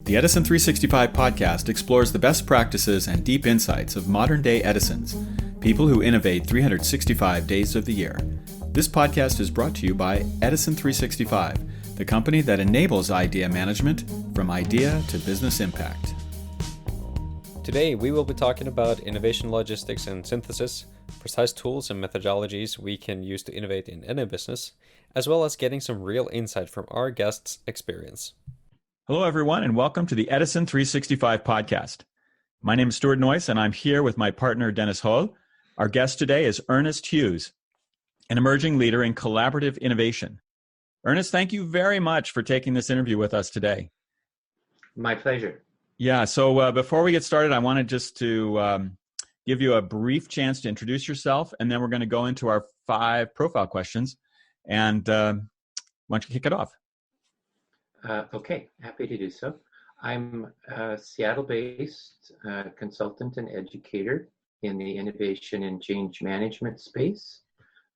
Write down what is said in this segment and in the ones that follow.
The Edison 365 podcast explores the best practices and deep insights of modern-day Edisons, people who innovate 365 days of the year. This podcast is brought to you by Edison 365, the company that enables idea management from idea to business impact. Today, we will be talking about innovation logistics and synthesis, precise tools and methodologies we can use to innovate in any business, as well as getting some real insight from our guests' experience. Hello, everyone, and welcome to the Edison 365 podcast. My name is Stuart Noyce, and I'm here with my partner, Dennis Hull. Our guest today is Ernest Hughes, an emerging leader in collaborative innovation. Ernest, thank you very much for taking this interview with us today. My pleasure. Yeah, so before we get started, I wanted just to give you a brief chance to introduce yourself, and then we're going to go into our 5 profile questions. And why don't you kick it off? Okay, happy to do so. I'm a Seattle-based consultant and educator in the innovation and change management space.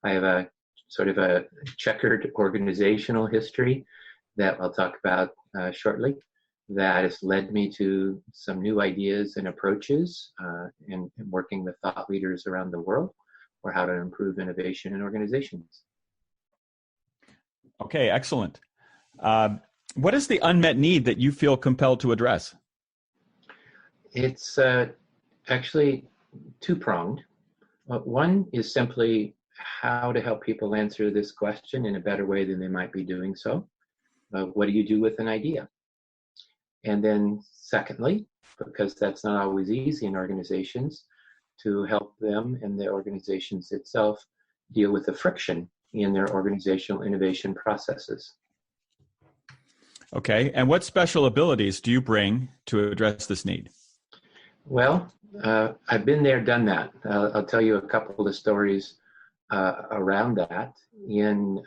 I have a sort of a checkered organizational history that I'll talk about shortly that has led me to some new ideas and approaches in working with thought leaders around the world for how to improve innovation in organizations. Okay, excellent. What is the unmet need that you feel compelled to address? It's actually two-pronged. One is simply how to help people answer this question in a better way than they might be doing so. What do you do with an idea? And then secondly, because that's not always easy in organizations, to help them and the organizations itself deal with the friction in their organizational innovation processes. Okay, and what special abilities do you bring to address this need? Well, I've been there, done that. I'll tell you a couple of stories around that. In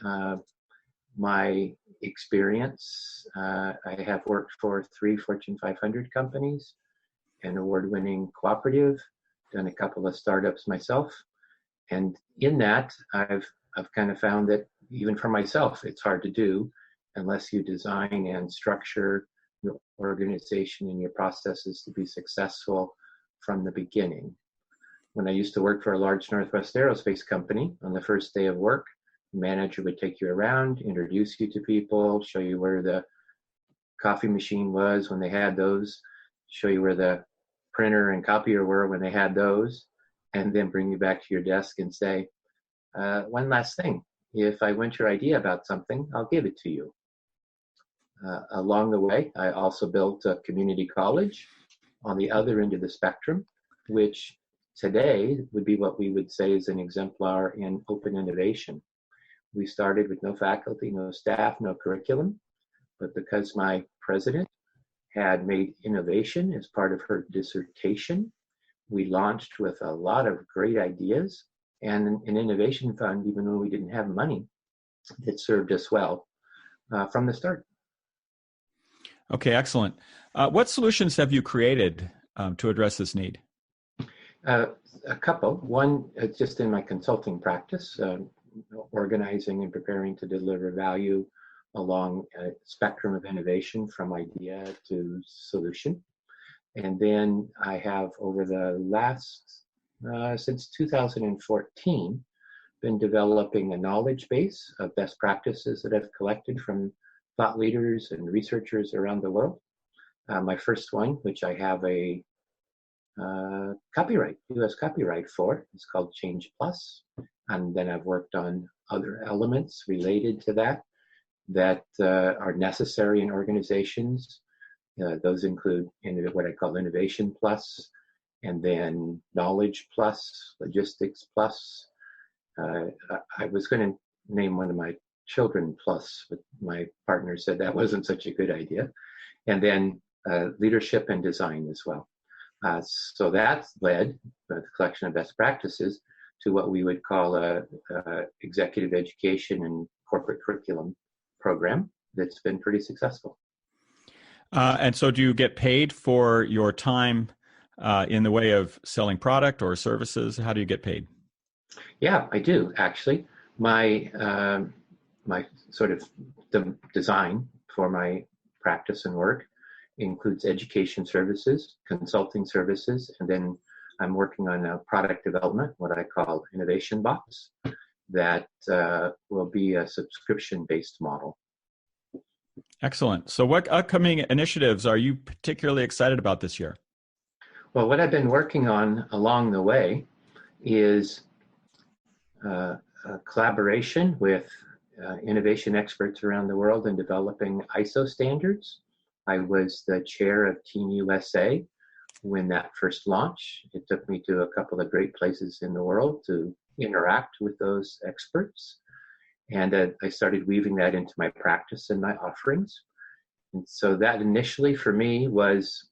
my experience, I have worked for 3 Fortune 500 companies, an award-winning cooperative, done a couple of startups myself. And in that, I've kind of found that even for myself, it's hard to do unless you design and structure your organization and your processes to be successful from the beginning. When I used to work for a large Northwest aerospace company, on the first day of work, the manager would take you around, introduce you to people, show you where the coffee machine was when they had those, show you where the printer and copier were when they had those, and then bring you back to your desk and say, one last thing, if I want your idea about something, I'll give it to you. Along the way, I also built a community college on the other end of the spectrum, which today would be what we would say is an exemplar in open innovation. We started with no faculty, no staff, no curriculum, but because my president had made innovation as part of her dissertation, we launched with a lot of great ideas and an innovation fund, even though we didn't have money, that served us well from the start. Okay, excellent. What solutions have you created to address this need? A couple. One, just in my consulting practice, organizing and preparing to deliver value along a spectrum of innovation from idea to solution. And then I have, over the last, since 2014, been developing a knowledge base of best practices that I've collected from thought leaders and researchers around the world. My first one, which I have a copyright, US copyright for, is called Change Plus. And then I've worked on other elements related to that are necessary in organizations. Those include what I call Innovation Plus, and then Knowledge Plus, Logistics Plus. I was going to name one of my Children Plus, but my partner said that wasn't such a good idea. And then Leadership and Design as well. So that's led the collection of best practices to what we would call a executive education and corporate curriculum program that's been pretty successful. And so do you get paid for your time in the way of selling product or services? How do you get paid? Yeah, I do, actually. My sort of the design for my practice and work includes education services, consulting services, and then I'm working on a product development, what I call Innovation Box, that will be a subscription-based model. Excellent. So what upcoming initiatives are you particularly excited about this year? Well, what I've been working on along the way is a collaboration with innovation experts around the world in developing ISO standards. I was the chair of Team USA when that first launched. It took me to a couple of great places in the world to interact with those experts. And I started weaving that into my practice and my offerings. And so that initially for me was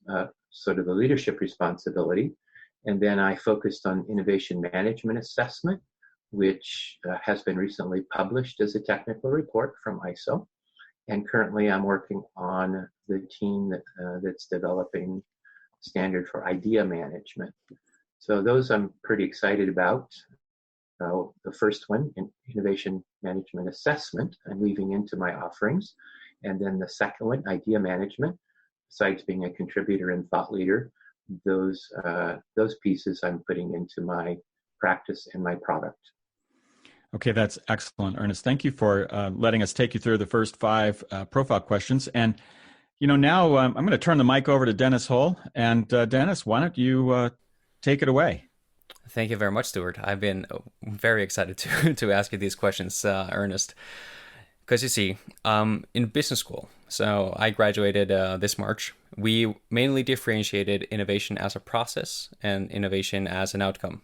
sort of the leadership responsibility. And then I focused on innovation management assessment, which has been recently published as a technical report from ISO. And currently I'm working on the team that's developing standard for idea management. So those I'm pretty excited about. The first one, innovation management assessment, I'm weaving into my offerings. And then the second one, idea management, besides being a contributor and thought leader, those pieces I'm putting into my practice and my product. Okay, that's excellent, Ernest. Thank you for letting us take you through the first 5 profile questions. And now I'm going to turn the mic over to Dennis Hull. And Dennis, why don't you take it away? Thank you very much, Stuart. I've been very excited to ask you these questions, Ernest. Because you see, in business school, so I graduated this March, we mainly differentiated innovation as a process and innovation as an outcome.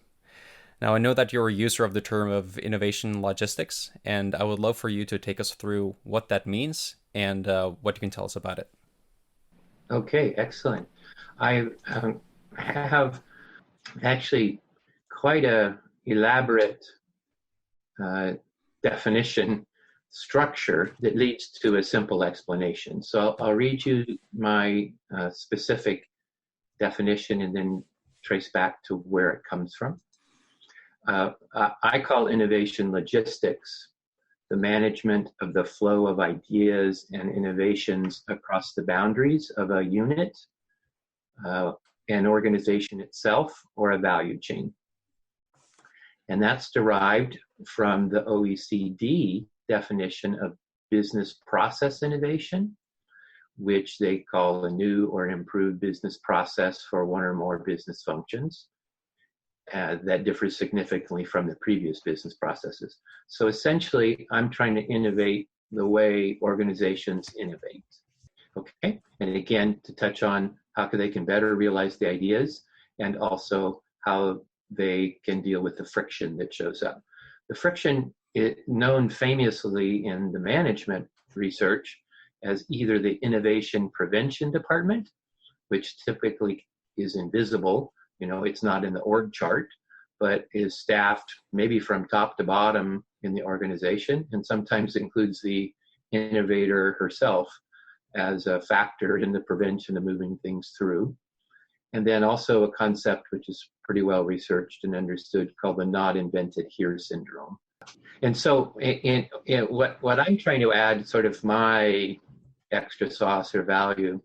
Now, I know that you're a user of the term of innovation logistics, and I would love for you to take us through what that means and what you can tell us about it. Okay, excellent. I have actually quite a elaborate definition structure that leads to a simple explanation. So I'll read you my specific definition and then trace back to where it comes from. I call innovation logistics the management of the flow of ideas and innovations across the boundaries of a unit, an organization itself, or a value chain. And that's derived from the OECD definition of business process innovation, which they call a new or improved business process for one or more business functions. That differs significantly from the previous business processes. So essentially, I'm trying to innovate the way organizations innovate. Okay, and again, to touch on how they can better realize the ideas and also how they can deal with the friction that shows up. The friction is known famously in the management research as either the innovation prevention department, which typically is invisible. It's not in the org chart, but is staffed maybe from top to bottom in the organization, and sometimes includes the innovator herself as a factor in the prevention of moving things through. And then also a concept which is pretty well researched and understood called the not invented here syndrome. And so what I'm trying to add, sort of my extra sauce or value,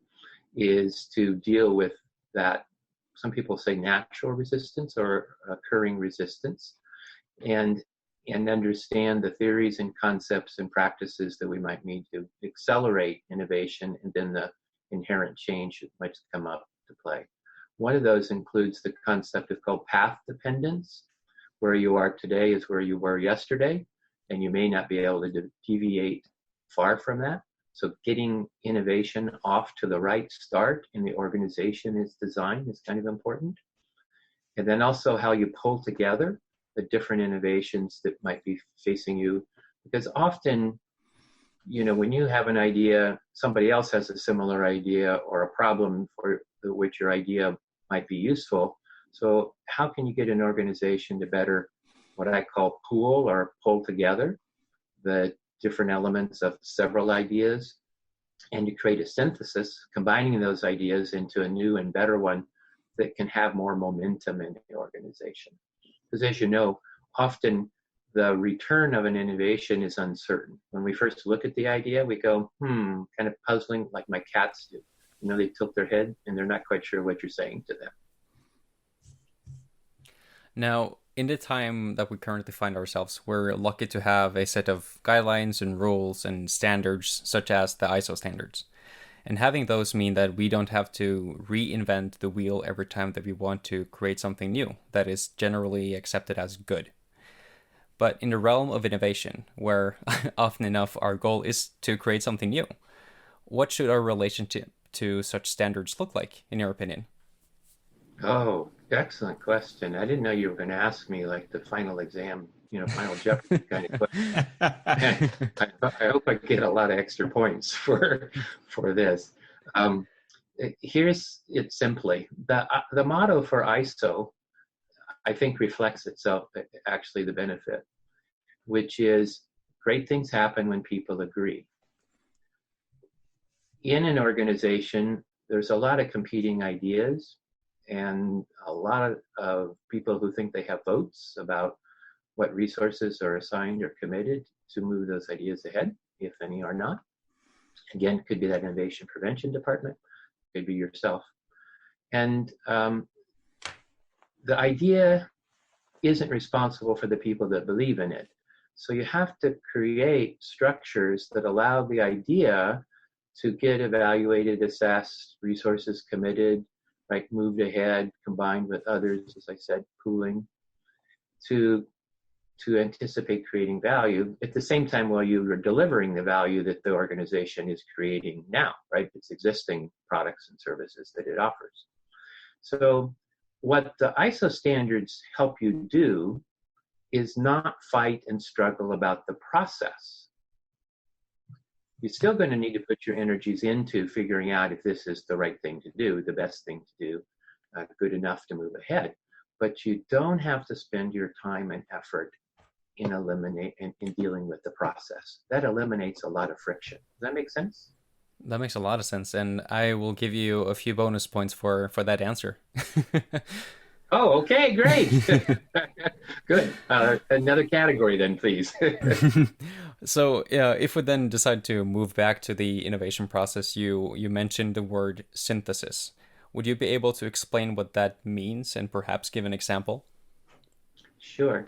is to deal with that, some people say natural resistance or occurring resistance, and understand the theories and concepts and practices that we might need to accelerate innovation and then the inherent change that might come up to play. One of those includes the concept of called path dependence. Where you are today is where you were yesterday, and you may not be able to deviate far from that. So getting innovation off to the right start in the organization is design is kind of important. And then also how you pull together the different innovations that might be facing you. Because often, when you have an idea, somebody else has a similar idea or a problem for which your idea might be useful. So how can you get an organization to better what I call pool or pull together the different elements of several ideas and to create a synthesis, combining those ideas into a new and better one that can have more momentum in the organization. Because as you know, often the return of an innovation is uncertain. When we first look at the idea, we go, kind of puzzling like my cats do. they tilt their head and they're not quite sure what you're saying to them. Now, in the time that we currently find ourselves, we're lucky to have a set of guidelines and rules and standards, such as the ISO standards. And having those mean that we don't have to reinvent the wheel every time that we want to create something new that is generally accepted as good. But in the realm of innovation, where often enough our goal is to create something new, what should our relationship to such standards look like, in your opinion? Oh, excellent question. I didn't know you were going to ask me like the final exam, final Jeopardy kind of question. I hope I get a lot of extra points for this. Here's it simply. The motto for ISO, I think, reflects itself, actually, the benefit, which is great things happen when people agree. In an organization, there's a lot of competing ideas and a lot of people who think they have votes about what resources are assigned or committed to move those ideas ahead, if any are not. Again, it could be that innovation prevention department, it could be yourself. And the idea isn't responsible for the people that believe in it. So you have to create structures that allow the idea to get evaluated, assessed, resources committed, right, moved ahead, combined with others, as I said, pooling, to anticipate creating value at the same time while you are delivering the value that the organization is creating now, right? Its existing products and services that it offers. So what the ISO standards help you do is not fight and struggle about the process. You're still going to need to put your energies into figuring out if this is the right thing to do, the best thing to do, good enough to move ahead. But you don't have to spend your time and effort in dealing with the process. That eliminates a lot of friction. Does that make sense? That makes a lot of sense, and I will give you a few bonus points for that answer. Oh, okay, great. Good. Another category then, please. So if we then decide to move back to the innovation process, you mentioned the word synthesis. Would you be able to explain what that means and perhaps give an example? Sure.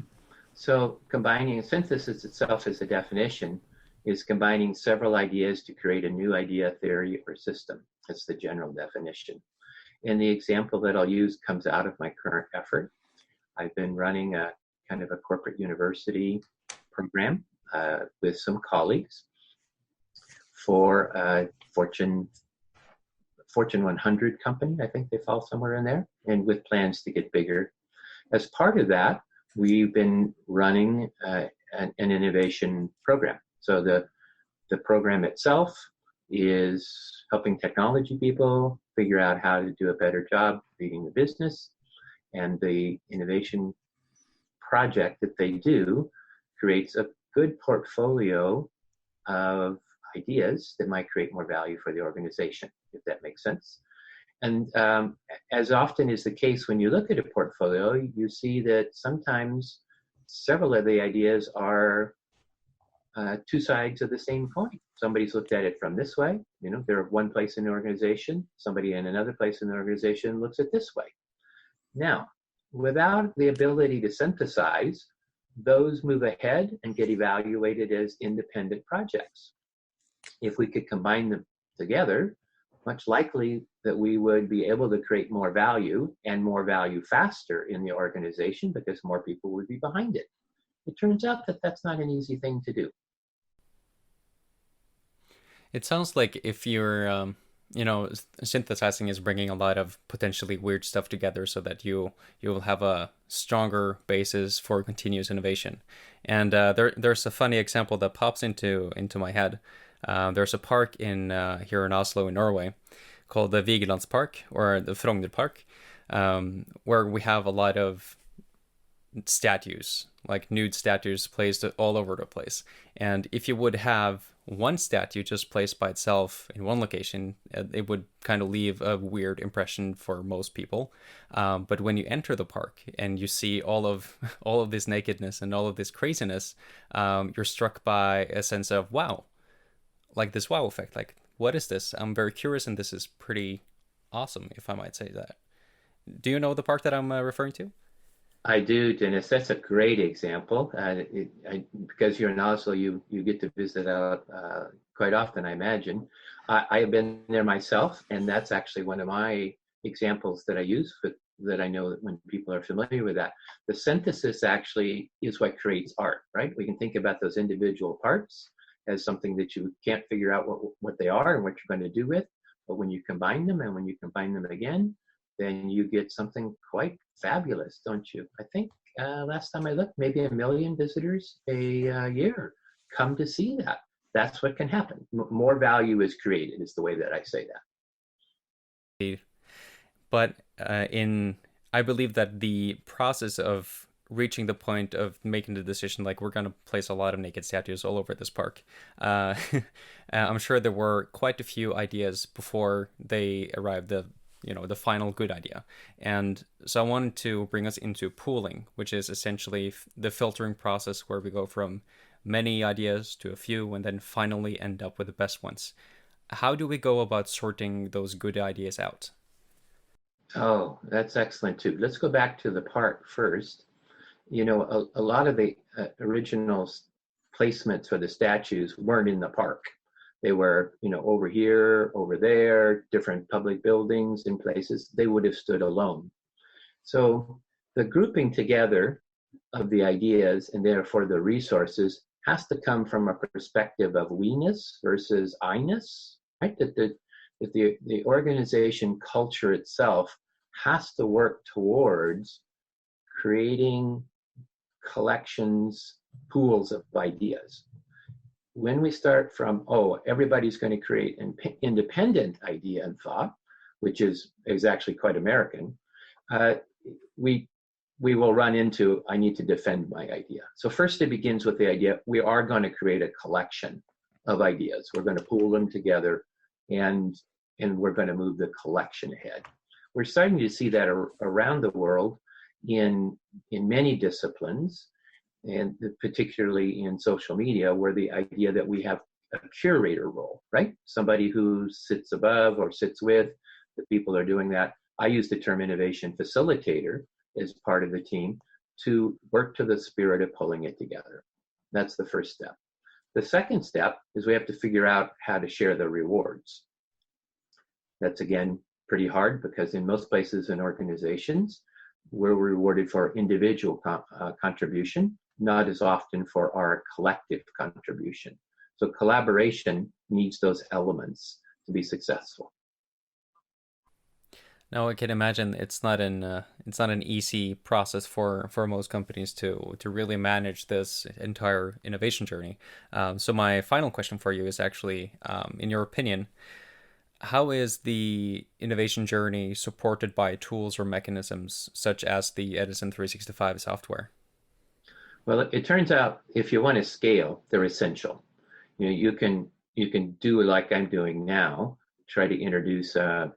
So combining synthesis itself as a definition is combining several ideas to create a new idea, theory, or system. That's the general definition. And the example that I'll use comes out of my current effort. I've been running a kind of a corporate university program with some colleagues for a Fortune 100 company. I think they fall somewhere in there, and with plans to get bigger. As part of that, we've been running an innovation program. So the program itself is helping technology people figure out how to do a better job leading the business. And the innovation project that they do creates a good portfolio of ideas that might create more value for the organization, if that makes sense. And as often is the case when you look at a portfolio, you see that sometimes several of the ideas are two sides of the same coin. Somebody's looked at it from this way, they're one place in the organization, somebody in another place in the organization looks at this way. Now, without the ability to synthesize, those move ahead and get evaluated as independent projects. If we could combine them together, much likely that we would be able to create more value and more value faster in the organization because more people would be behind it. It turns out that that's not an easy thing to do. It sounds like if you're, synthesizing is bringing a lot of potentially weird stuff together so that you will have a stronger basis for continuous innovation. And there's a funny example that pops into my head. There's a park here in Oslo in Norway called the Vigilance Park, or the Frogner Park, where we have a lot of statues, like nude statues placed all over the place. And if you would have one statue just placed by itself in one location, it would kind of leave a weird impression for most people. But when you enter the park and you see all of this nakedness and all of this craziness, you're struck by a sense of wow, like this wow effect, like What is this? I'm very curious, and this is pretty awesome, if I might say that. Do you know the park that I'm referring to? I do, Dennis. That's a great example. Because you're in Oslo, you get to visit out quite often, I imagine. I have been there myself, and that's actually one of my examples that I use that I know that when people are familiar with that. The synthesis actually is what creates art, right? We can think about those individual parts as something that you can't figure out what they are and what you're going to do with. But when you combine them and when you combine them again, then you get something quite fabulous, don't you? I think last time I looked, maybe 1 million visitors a year come to see that. That's what can happen. More value is created, is the way that I say that. But I believe that the process of reaching the point of making the decision, like we're going to place a lot of naked statues all over this park, I'm sure there were quite a few ideas before they arrived the final good idea. And so I wanted to bring us into pooling, which is essentially the filtering process where we go from many ideas to a few and then finally end up with the best ones. How do we go about sorting those good ideas out? Oh, that's excellent too. Let's go back to the park first. A lot of the original placements for the statues weren't in the park. They were, over here, over there, different public buildings in places. They would have stood alone. So the grouping together of the ideas and therefore the resources has to come from a perspective of we-ness versus I-ness, right? That the organization culture itself has to work towards creating collections, pools of ideas. When we start from, everybody's going to create an independent idea and thought, which is actually quite American, we will run into, I need to defend my idea. So first it begins with the idea, we are going to create a collection of ideas. We're going to pool them together and we're going to move the collection ahead. We're starting to see that around the world in many disciplines, and particularly in social media, where the idea that we have a curator role, right? Somebody who sits above or sits with the people are doing that. I use the term innovation facilitator as part of the team to work to the spirit of pulling it together. That's the first step. The second step is we have to figure out how to share the rewards. That's, again, pretty hard because in most places and organizations, we're rewarded for individual contribution, not as often for our collective contribution. So collaboration needs those elements to be successful. Now I can imagine it's not an easy process for most companies to really manage this entire innovation journey. So my final question for you is actually, in your opinion, how is the innovation journey supported by tools or mechanisms such as the Edison 365 software? Well, it turns out if you want to scale, they're essential. You can do like I'm doing now, try to introduce a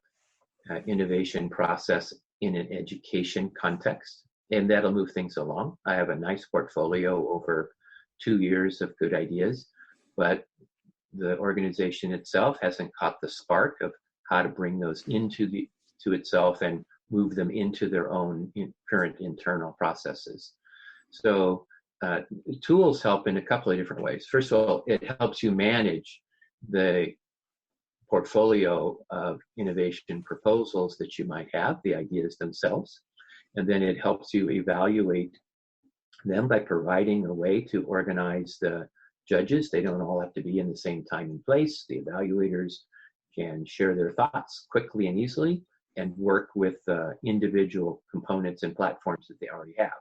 innovation process in an education context, and that'll move things along. I have a nice portfolio over 2 years of good ideas, but the organization itself hasn't caught the spark of how to bring those to itself and move them into their own current internal processes. So tools help in a couple of different ways. First of all, it helps you manage the portfolio of innovation proposals that you might have, the ideas themselves, and then it helps you evaluate them by providing a way to organize the judges. They don't all have to be in the same time and place. The evaluators can share their thoughts quickly and easily and work with individual components and platforms that they already have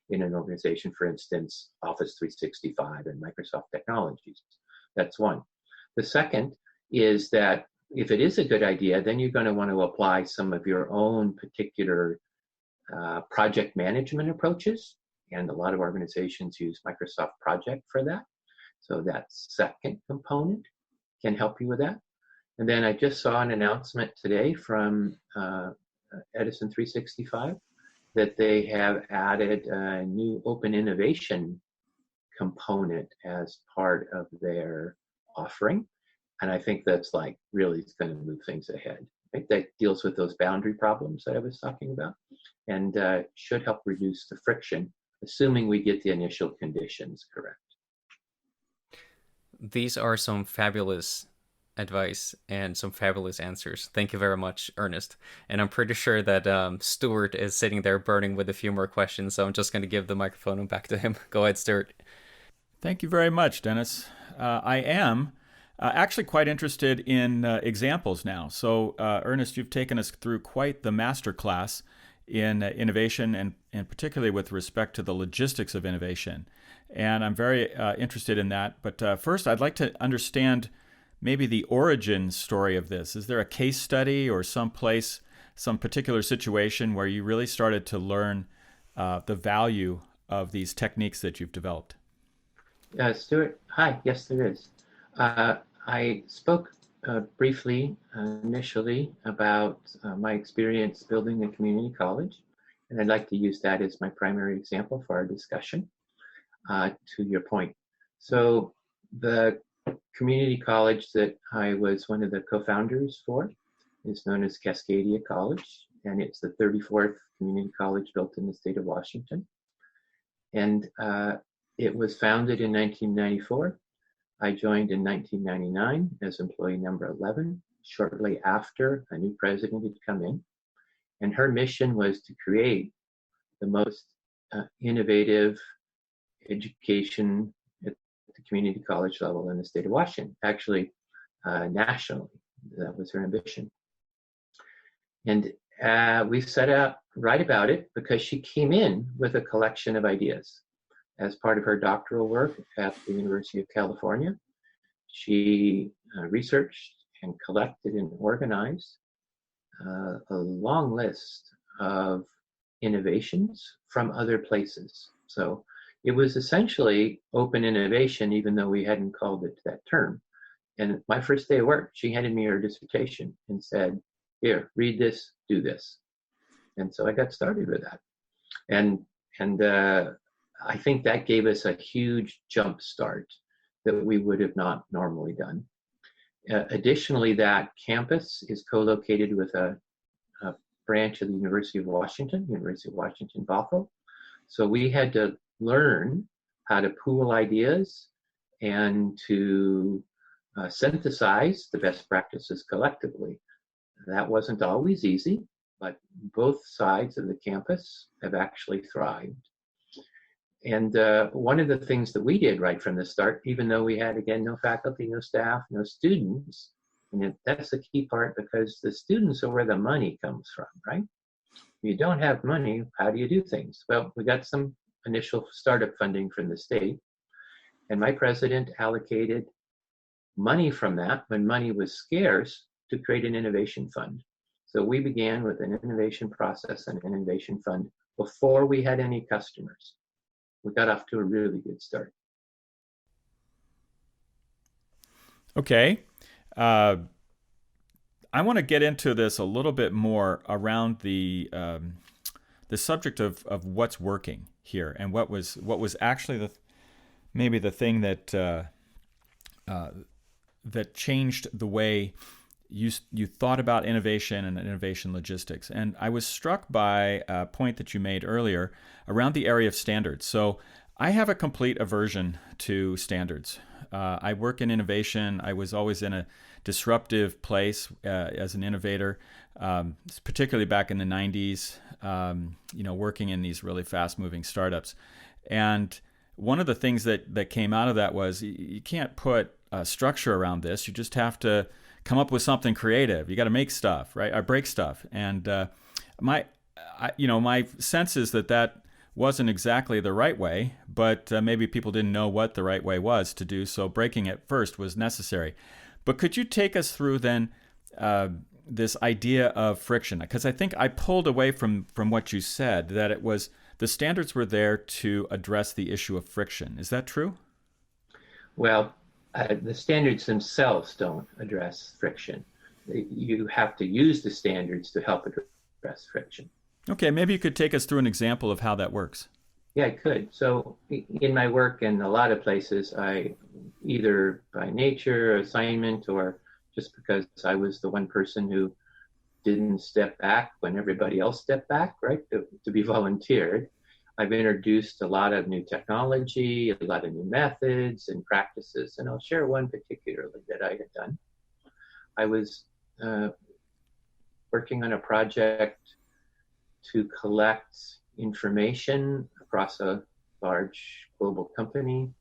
in an organization, for instance, Office 365 and Microsoft technologies. That's one. The second is that if it is a good idea, then you're going to want to apply some of your own particular project management approaches. And a lot of organizations use Microsoft Project for that. So that second component can help you with that. And then I just saw an announcement today from Edison 365 that they have added a new open innovation component as part of their offering. And I think that's like really going to move things ahead. I think that deals with those boundary problems that I was talking about, and should help reduce the friction, assuming we get the initial conditions correct. These are some fabulous advice and some fabulous answers. Thank you very much, Ernest. And I'm pretty sure that Stuart is sitting there burning with a few more questions, so I'm just going to give the microphone back to him. Go ahead, Stuart. Thank you very much, Dennis. I am actually quite interested in examples now. So, Ernest, you've taken us through quite the master class in innovation, and particularly with respect to the logistics of innovation. And I'm very interested in that. But first, I'd like to understand maybe the origin story of this. Is there a case study or some place, some particular situation where you really started to learn the value of these techniques that you've developed? Stuart, hi. Yes, there is. I spoke briefly initially about my experience building a community college, and I'd like to use that as my primary example for our discussion, to your point. So the community college that I was one of the co-founders for is known as Cascadia College, and it's the 34th community college built in the state of Washington. And it was founded in 1994. I joined in 1999 as employee number 11, shortly after a new president had come in. And her mission was to create the most innovative education at the community college level in the state of Washington, actually nationally. That was her ambition. And we set out to write about it because she came in with a collection of ideas. As part of her doctoral work at the University of California, she researched and collected and organized a long list of innovations from other places. So it was essentially open innovation, even though we hadn't called it that term. And my first day of work, she handed me her dissertation and said, "Here, read this, do this." And so I got started with that. And I think that gave us a huge jump start that we would have not normally done. Additionally, that campus is co-located with a branch of the University of Washington Bothell. So we had to learn how to pool ideas and to synthesize the best practices collectively. That wasn't always easy, but both sides of the campus have actually thrived. And one of the things that we did right from the start, even though we had, again, no faculty, no staff, no students, and that's the key part, because the students are where the money comes from, right? If you don't have money, how do you do things? Well, we got some initial startup funding from the state, and my president allocated money from that when money was scarce to create an innovation fund. So we began with an innovation process and an innovation fund before we had any customers. We got off to a really good start. Okay. I want to get into this a little bit more around the subject of what's working here and what was actually maybe the thing that that changed the way you thought about innovation and innovation logistics. And I was struck by a point that you made earlier around the area of standards. So I have a complete aversion to standards. I work in innovation. I was always in a disruptive place as an innovator, particularly back in the 90s, working in these really fast-moving startups. And one of the things that came out of that was you can't put a structure around this. You just have to come up with something creative. You got to make stuff, right? Or break stuff. And my sense is that wasn't exactly the right way, but maybe people didn't know what the right way was to do. So breaking it first was necessary. But could you take us through then this idea of friction? Because I think I pulled away from what you said, that it was the standards were there to address the issue of friction. Is that true? Well, the standards themselves don't address friction. You have to use the standards to help address friction. Okay, maybe you could take us through an example of how that works. Yeah, I could. So in my work in a lot of places, I either by nature, assignment, or just because I was the one person who didn't step back when everybody else stepped back, right, to be volunteered. I've introduced a lot of new technology, a lot of new methods and practices, and I'll share one particularly that I had done. I was uh, working on a project to collect information across a large global company,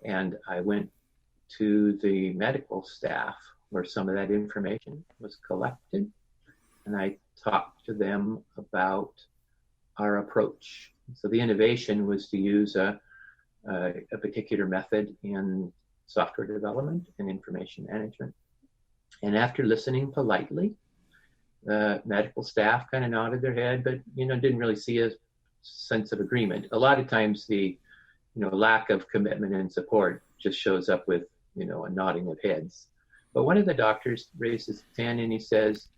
and I went to the medical staff where some of that information was collected, and I talked to them about our approach. So the innovation was to use a particular method in software development and information management. And after listening politely, the medical staff kind of nodded their head, but didn't really see a sense of agreement. A lot of times the lack of commitment and support just shows up with a nodding of heads. But one of the doctors raised his hand and he says,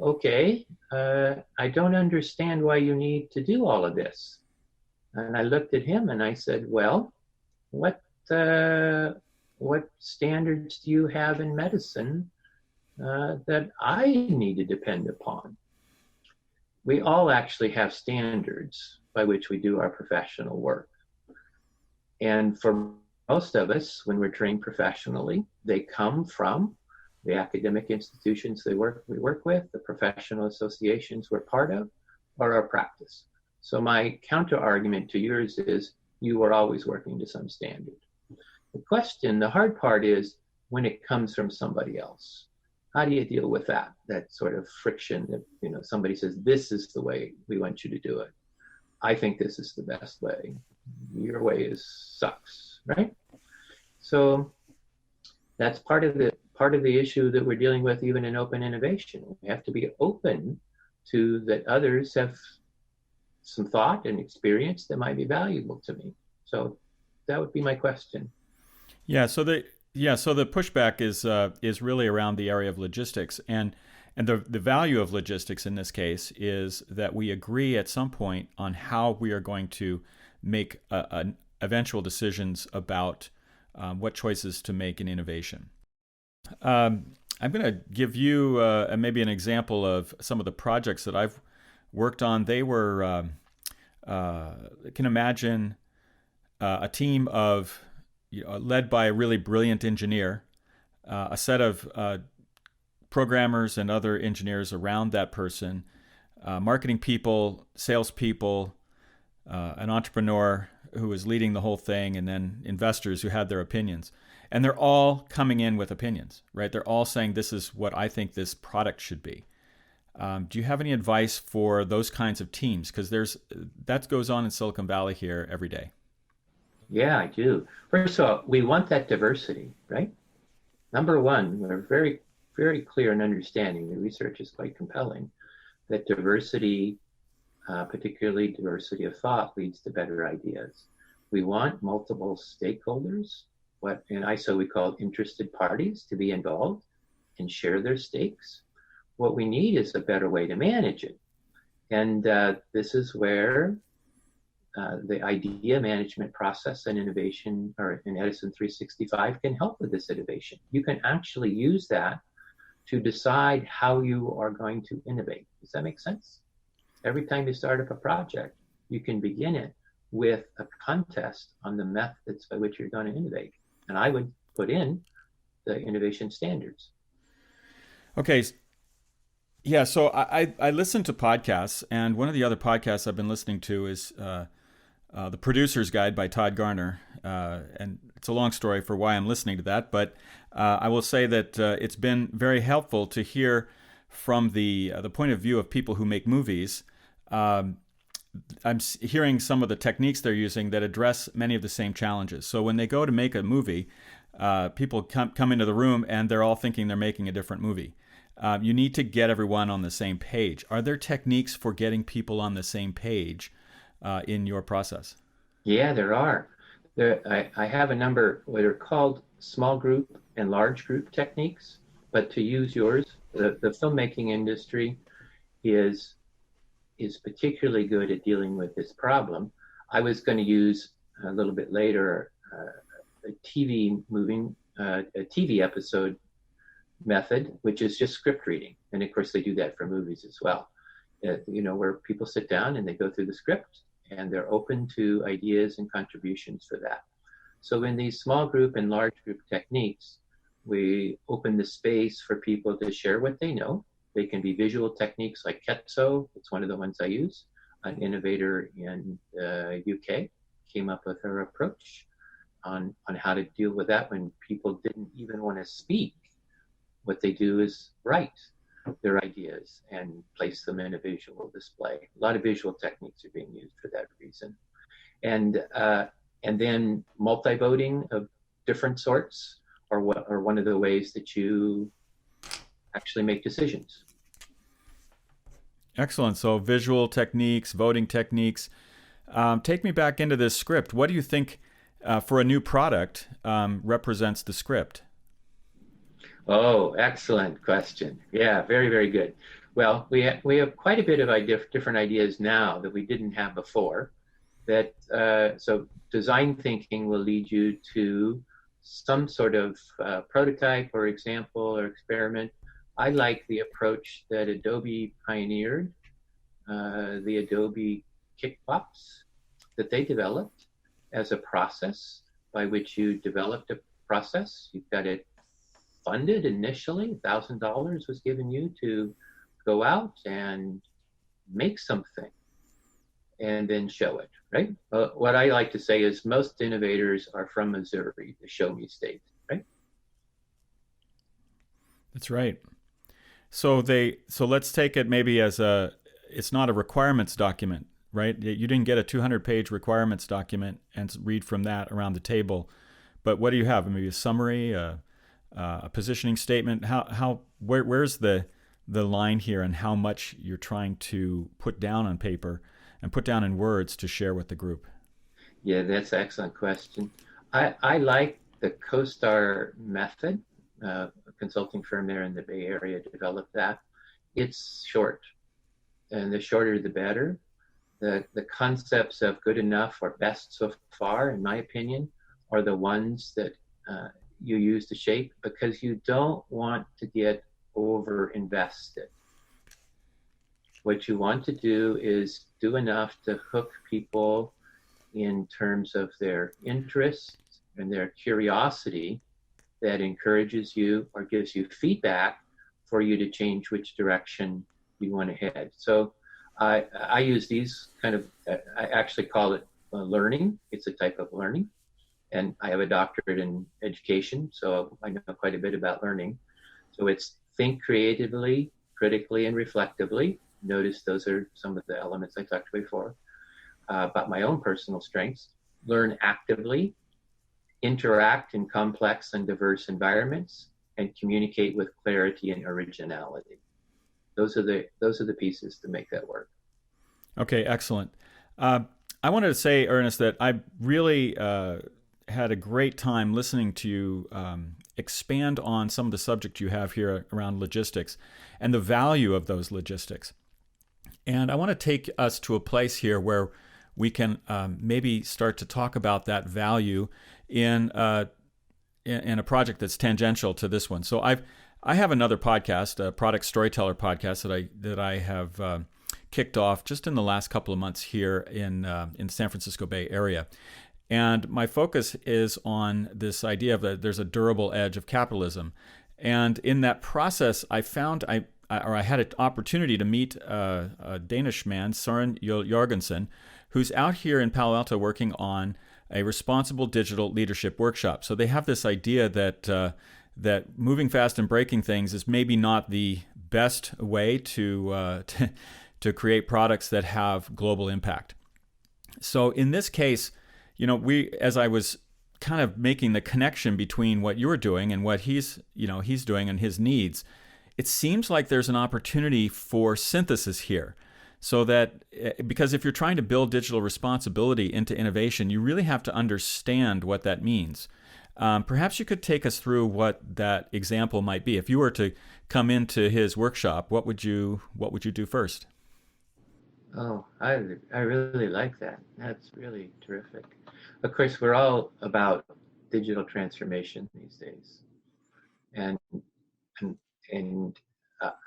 okay, I don't understand why you need to do all of this. And I looked at him and I said, well, what standards do you have in medicine that I need to depend upon? We all actually have standards by which we do our professional work. And for most of us, when we're trained professionally, they come from the academic institutions we work with, the professional associations we're part of, or our practice. So my counter argument to yours is you are always working to some standard. The hard part is when it comes from somebody else. How do you deal with that sort of friction that, somebody says, this is the way we want you to do it. I think this is the best way. Your way sucks, right? So that's part of the issue that we're dealing with even in open innovation. We have to be open to that others have some thought and experience that might be valuable to me. So that would be my question. So the pushback is really around the area of logistics, and the value of logistics in this case is that we agree at some point on how we are going to make eventual decisions about what choices to make in innovation. I'm going to give you maybe an example of some of the projects that I've worked on. They were, can imagine a team of, led by a really brilliant engineer, a set of programmers and other engineers around that person, marketing people, salespeople, an entrepreneur who was leading the whole thing, and then investors who had their opinions. And they're all coming in with opinions, right? They're all saying, this is what I think this product should be. Do you have any advice for those kinds of teams? Because that goes on in Silicon Valley here every day. Yeah, I do. First of all, we want that diversity, right? Number one, we're very, very clear in understanding, the research is quite compelling, that diversity, particularly diversity of thought, leads to better ideas. We want multiple stakeholders, what in ISO we call interested parties, to be involved and share their stakes. What we need is a better way to manage it. And this is where the idea management process and innovation, or in Edison 365, can help with this innovation. You can actually use that to decide how you are going to innovate. Does that make sense? Every time you start up a project, you can begin it with a contest on the methods by which you're going to innovate. And I would put in the innovation standards. Okay. Yeah, so I listen to podcasts, and one of the other podcasts I've been listening to is The Producer's Guide by Todd Garner. And it's a long story for why I'm listening to that, but I will say that it's been very helpful to hear from the point of view of people who make movies. I'm hearing some of the techniques they're using that address many of the same challenges. So when they go to make a movie, people come into the room and they're all thinking they're making a different movie. You need to get everyone on the same page. Are there techniques for getting people on the same page in your process? Yeah, there are. I have a number, what are called small group and large group techniques, but to use yours, the filmmaking industry is is particularly good at dealing with this problem. I was going to use a little bit later a TV episode method, which is just script reading. And of course, they do that for movies as well. Where people sit down and they go through the script and they're open to ideas and contributions for that. So in these small group and large group techniques, we open the space for people to share what they know. They can be visual techniques like Ketso. It's one of the ones I use. An innovator in the UK came up with her approach on how to deal with that when people didn't even want to speak. What they do is write their ideas and place them in a visual display. A lot of visual techniques are being used for that reason. And then multi-voting of different sorts are one of the ways that you actually make decisions. Excellent. So visual techniques, voting techniques. Take me back into this script. What do you think for a new product represents the script? Oh, excellent question. Yeah, very, very good. Well, we have quite a bit of different ideas now that we didn't have before. So design thinking will lead you to some sort of prototype or example or experiment. I like the approach that Adobe pioneered, the Adobe Kickbox that they developed as a process by which you developed a process. You've got it funded initially. $1,000 was given you to go out and make something and then show it, right? What I like to say is most innovators are from Missouri, the show me state, right? That's right. So let's take it maybe as it's not a requirements document, right? You didn't get a 200-page requirements document and read from that around the table. But what do you have? Maybe a summary, a positioning statement. Where's the line here and how much you're trying to put down on paper and put down in words to share with the group? Yeah, that's an excellent question. I like the CoStar method. A consulting firm there in the Bay Area developed that. It's short, and the shorter the better. The concepts of good enough or best so far, in my opinion, are the ones that you use to shape, because you don't want to get over invested. What you want to do is do enough to hook people in terms of their interest and their curiosity that encourages you or gives you feedback for you to change which direction you want to head. So I use these I actually call it learning. It's a type of learning. And I have a doctorate in education, so I know quite a bit about learning. So it's think creatively, critically, and reflectively. Notice those are some of the elements I talked about before. About my own personal strengths. Learn actively, interact in complex and diverse environments, and communicate with clarity and originality. Those are the pieces to make that work. Okay, excellent. I wanted to say, Ernest, that I really had a great time listening to you expand on some of the subject you have here around logistics and the value of those logistics. And I want to take us to a place here where we can maybe start to talk about that value in a project that's tangential to this one. So I have another podcast, a product storyteller podcast that I have kicked off just in the last couple of months here in the San Francisco Bay Area. And my focus is on this idea of that there's a durable edge of capitalism. And in that process, I found I had an opportunity to meet a Danish man, Søren Jorgensen, who's out here in Palo Alto working on a responsible digital leadership workshop. So they have this idea that moving fast and breaking things is maybe not the best way to create products that have global impact. So in this case, as I was kind of making the connection between what you're doing and what he's doing and his needs, it seems like there's an opportunity for synthesis here. So that, because if you're trying to build digital responsibility into innovation, you really have to understand what that means. Perhaps you could take us through what that example might be. If you were to come into his workshop, what would you do first? Oh, I really like that. That's really terrific. Of course, we're all about digital transformation these days, and and, and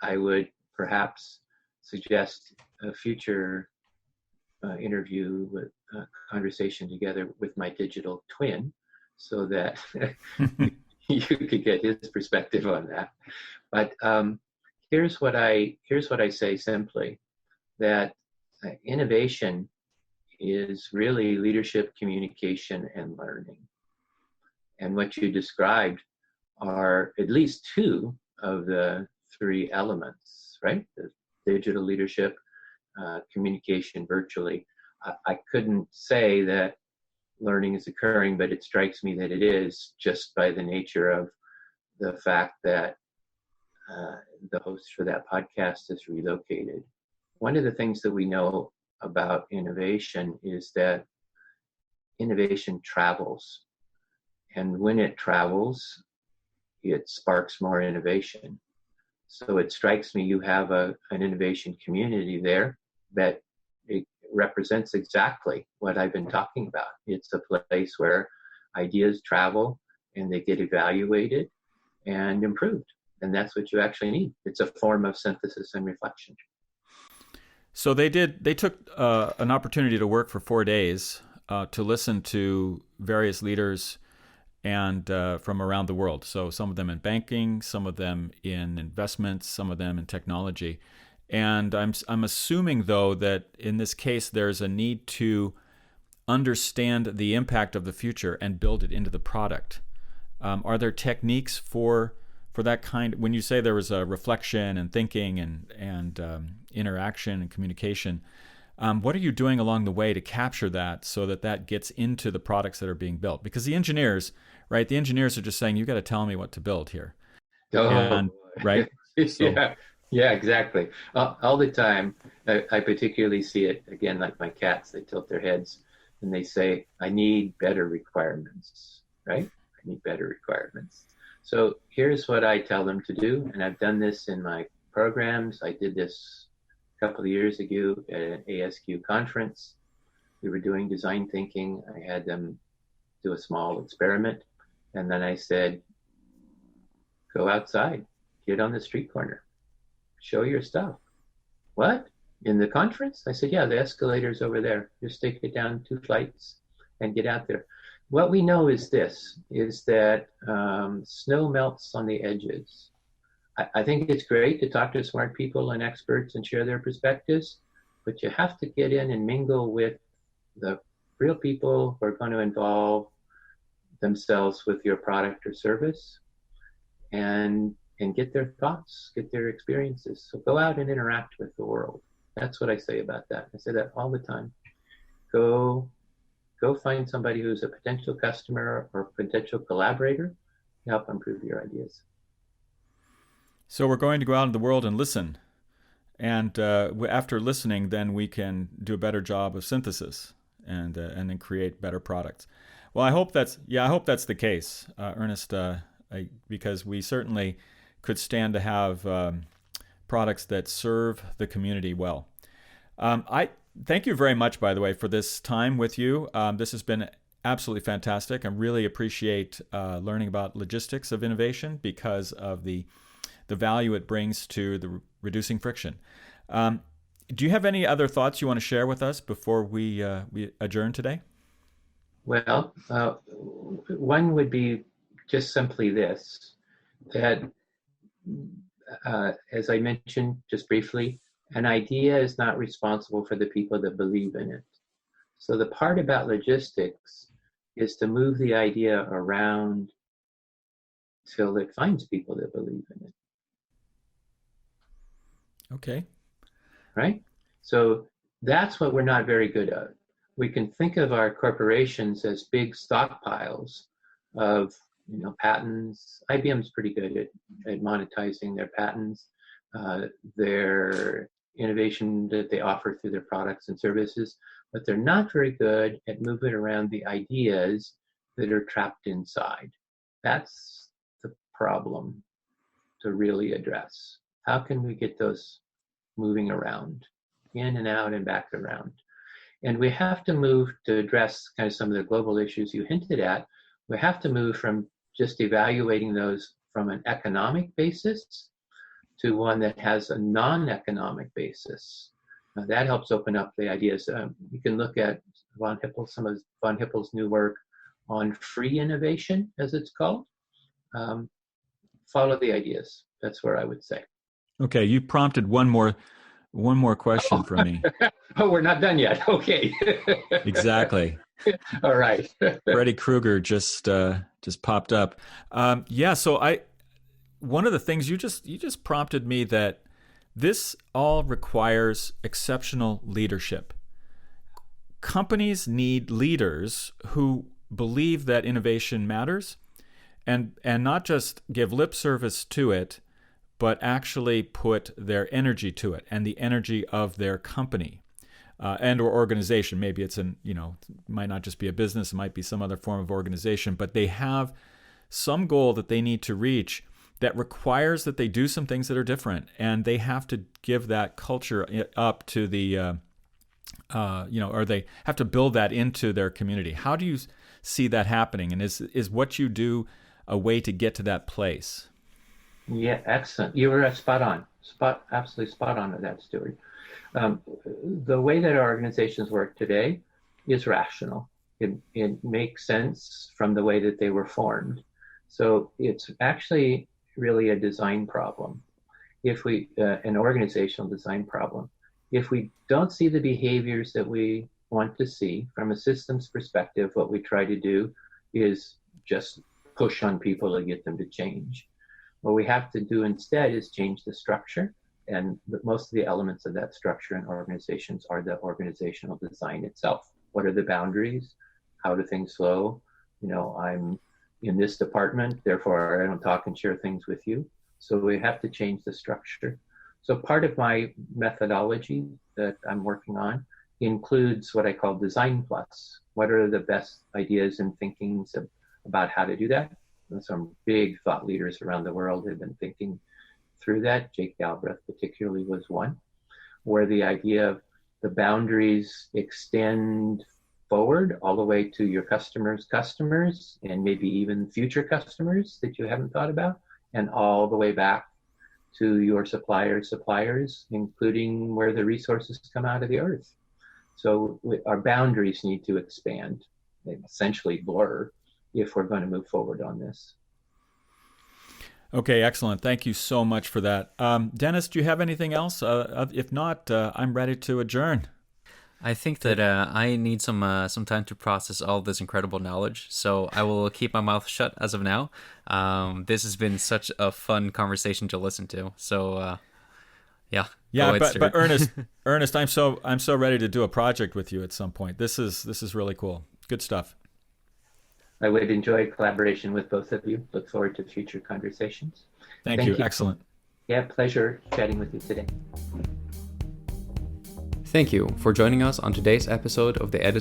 I would perhaps suggest a future interview with conversation together with my digital twin, so that you could get his perspective on that. But here's what I say simply, that innovation is really leadership, communication, and learning. And what you described are at least two of the three elements, right? The digital leadership, communication virtually. I couldn't say that learning is occurring, but it strikes me that it is, just by the nature of the fact that uh, the host for that podcast is relocated. One of the things that we know about innovation is that innovation travels. And when it travels, it sparks more innovation. So it strikes me you have an innovation community there that it represents exactly what I've been talking about. It's a place where ideas travel and they get evaluated and improved. And that's what you actually need. It's a form of synthesis and reflection. So they took an opportunity to work for 4 days to listen to various leaders and from around the world. So some of them in banking, some of them in investments, some of them in technology. And I'm assuming, though, that in this case there's a need to understand the impact of the future and build it into the product. Are there techniques for that kind? When you say there was a reflection and thinking and interaction and communication, what are you doing along the way to capture that so that that gets into the products that are being built? Because the engineers, right? The engineers are just saying, you got to tell me what to build here, Oh, and right. So yeah, yeah, exactly. All the time. I particularly see it again, like my cats. They tilt their heads and they say, "I need better requirements." Right? I need better requirements. So here's what I tell them to do, and I've done this in my programs. I did this a couple of years ago at an ASQ conference. We were doing design thinking. I had them do a small experiment, and then I said, "Go outside, get on the street corner, show your stuff." What? In the conference? I said, yeah, the escalator's over there. Just take it down 2 flights and get out there. What we know is this, is that snow melts on the edges. I think it's great to talk to smart people and experts and share their perspectives, but you have to get in and mingle with the real people who are going to involve themselves with your product or service, and get their thoughts, get their experiences. So go out and interact with the world. That's what I say about that. I say that all the time. Go go find somebody who's a potential customer or potential collaborator to help improve your ideas. so we're going to go out in the world and listen, and after listening, then we can do a better job of synthesis and then create better products. Well, I hope that's the case, Ernest, because we certainly could stand to have products that serve the community well. I thank you very much, by the way, for this time with you. This has been absolutely fantastic. I really appreciate learning about logistics of innovation because of the value it brings to the reducing friction. Do you have any other thoughts you want to share with us before we adjourn today? Well, one would be just simply this, that as I mentioned just briefly, an idea is not responsible for the people that believe in it. So the part about logistics is to move the idea around till it finds people that believe in it, Okay. right? So that's what we're not very good at. We can think of our corporations as big stockpiles of patents. IBM's pretty good at monetizing their patents, their innovation that they offer through their products and services, but they're not very good at moving around the ideas that are trapped inside. That's the problem to really address. How can we get those moving around? in and out and back around. And we have to move to address kind of some of the global issues you hinted at. We have to move from just evaluating those from an economic basis to one that has a non-economic basis. Now that helps open up the ideas. You can look at some of von Hippel's new work on free innovation, as it's called. Follow the ideas. That's where I would say. Okay, you prompted one more question for me. Oh, we're not done yet. Okay. Exactly. All right. Freddy Krueger just popped up. So one of the things you just prompted me that this all requires exceptional leadership. Companies need leaders who believe that innovation matters and not just give lip service to it, but actually put their energy to it and the energy of their company and or organization. Maybe it's might not just be a business, it might be some other form of organization, but they have some goal that they need to reach that requires that they do some things that are different, and they have to give that culture up to the, or they have to build that into their community. How do you see that happening? And is what you do a way to get to that place? Yeah, excellent. You were absolutely spot on with that, Stuart. The way that our organizations work today is rational. It makes sense from the way that they were formed. So it's actually really a design problem. An organizational design problem. If we don't see the behaviors that we want to see from a systems perspective, what we try to do is just push on people to get them to change. What we have to do instead is change the structure, and most of the elements of that structure in organizations are the organizational design itself. What are the boundaries? How do things flow? I'm in this department, therefore I don't talk and share things with you. So we have to change the structure. So part of my methodology that I'm working on includes what I call Design Plus. What are the best ideas and thinkings about how to do that? And some big thought leaders around the world have been thinking through that. Jake Galbraith particularly was one, where the idea of the boundaries extend forward all the way to your customers, and maybe even future customers that you haven't thought about, and all the way back to your suppliers, including where the resources come out of the earth. So our boundaries need to expand, essentially blur, if we're going to move forward on this. Okay, excellent. Thank you so much for that. Dennis, do you have anything else? If not, I'm ready to adjourn. I think that I need some time to process all this incredible knowledge, so I will keep my mouth shut as of now. This has been such a fun conversation to listen to. So, yeah. Yeah, but Ernest, I'm so ready to do a project with you at some point. This is really cool. Good stuff. I would enjoy collaboration with both of you. Look forward to future conversations. Thank you. Excellent. Yeah, pleasure chatting with you today. Thank you for joining us on today's episode of the Edison